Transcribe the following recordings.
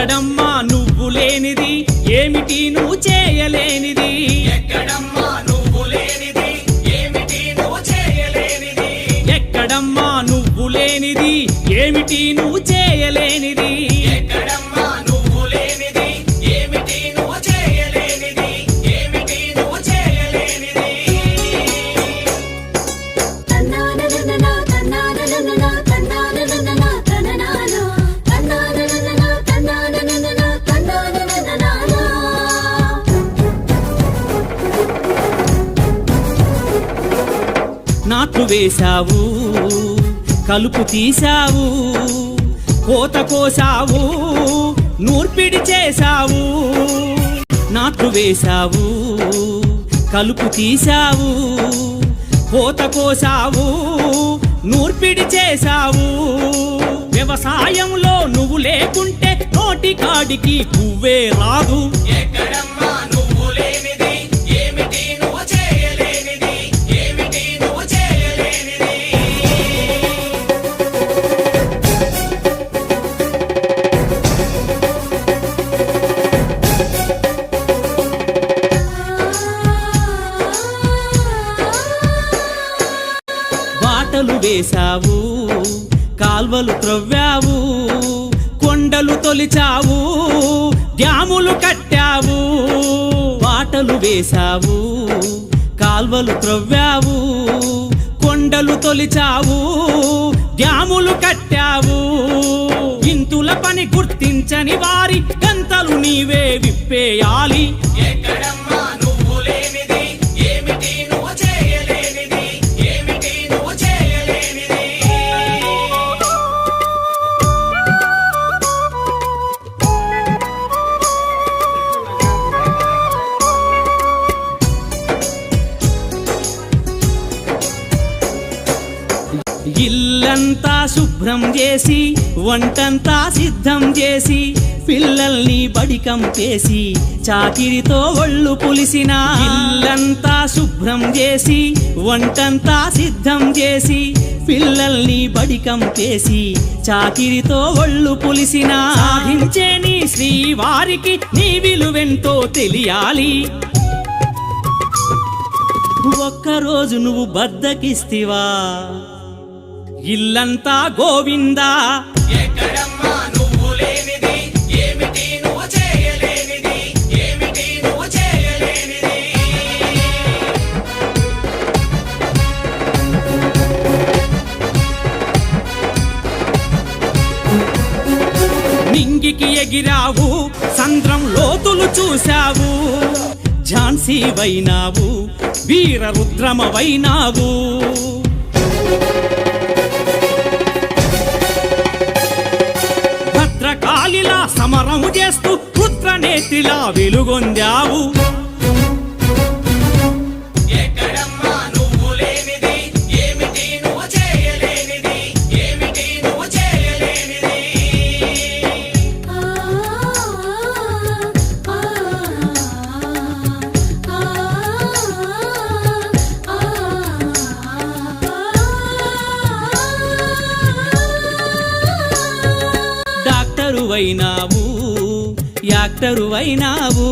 ఎక్కడమ్మా నువ్వు లేనిది, ఏమిటి నువ్వు చేయలేనిది? ఎక్కడమ్మా నువ్వు లేనిది, ఏమిటి నువ్వు చేయలేనిది? ఎక్కడమ్మా నువ్వు లేనిది, ఏమిటి నువ్వు చేయలేనిది? ఎక్కడమ్మా నువ్వు లేనిది, ఏమిటి నువ్వు చేయలేనిది? ఏమిటి నువ్వు చేయలేనిది? తన్నానననన తన్నానననన తన్నానననన తననానా తన్నానననన తన్నానననన తన్నానననన. నాట్లు వేశావు, కలుపు తీశావు, కోత కోసావు, నూర్పిడి చేశావు. నాట్లు వేశావు, కలుపు తీశావు, కోత కోసావు, నూర్పిడి చేశావు. వ్యవసాయంలో నువ్వు లేకుంటే నోటి కాడికి పువ్వే రాదు. ఎక్కడమ్మా నువ్వు లేనిది, ఏమిటి నువ్వు చేయలేనిది? ఏమిటి నువ్వు చేయలేనిది? బాటలు వేశావు, కాల్వలు త్రవ్వావు, కొండలు తొలిచావు, డ్యాములు కట్టావు. బాటలు వేశావు, కాల్వలు త్రవ్వావు, కొండలు తొలిచావు, డ్యాములు కట్టావు. ఇంతుల పని గుర్తించని వారి గంతలు నీవే విప్పేయాలి. ఎక్కడమ్మా నువ్వు లేనిది, ఏమిటి నువ్వు చేయలేనిది? ఏమిటి నువ్వు చేయలేనిది? ఇల్లంతా శుభ్రం చేసి, వంటంతా సిద్ధం చేసి, పిల్లల్ని బడికంపేసి, చాకిరితో ఒళ్ళు పులిసిన. ఇల్లంతా శుభ్రం చేసి, వంటంతా సిద్ధం చేసి, పిల్లల్ని బడికంపేసి, చాకిరితో ఒళ్ళు పులిసిన. సాధించే నీ శ్రీవారికి నీ విలువెంతో తెలియాలి. ఒక్కరోజు నువ్వు బద్దకిస్తివా, ఇల్లంతా గోవిందా. ఎక్కడమ్మా నువ్వు లేనిది, ఏమిటి నువ్వు చేయలేనిది? ఏమిటి నువ్వు చేయలేనిది? నింగికి ఎగిరావు, సంద్రం లోతులు చూశావు, ఝాన్సీ వైనావు, వీర రుద్రమవైనావు. భద్రకాళిలా సమరం చేస్తూ రుద్రనేత్రిలా వెలుగొందావు. ఎక్కడమ్మా నువ్వు లేనిది, ఏమిటి నువ్వు చేయలేనిది? ఏమిటి నువ్వు చేయలేనిది? డాక్టరు వైనావు, యాక్టరు వైనావు,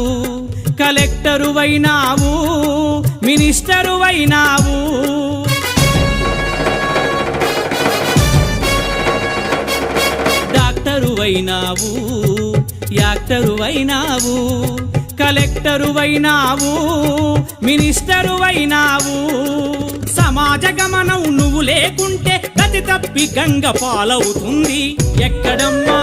కలెక్టరు వైనావు, మినిస్టరు వైనావు. డాక్టరు వైనావు, యాక్టరు వైనావు, కలెక్టరు వైనావు, మినిస్టరు వైనావు. సమాజ గమనం నువ్వు లేకుంటే గతి తప్పి గంగ పాలవుతుంది. ఎక్కడమ్మా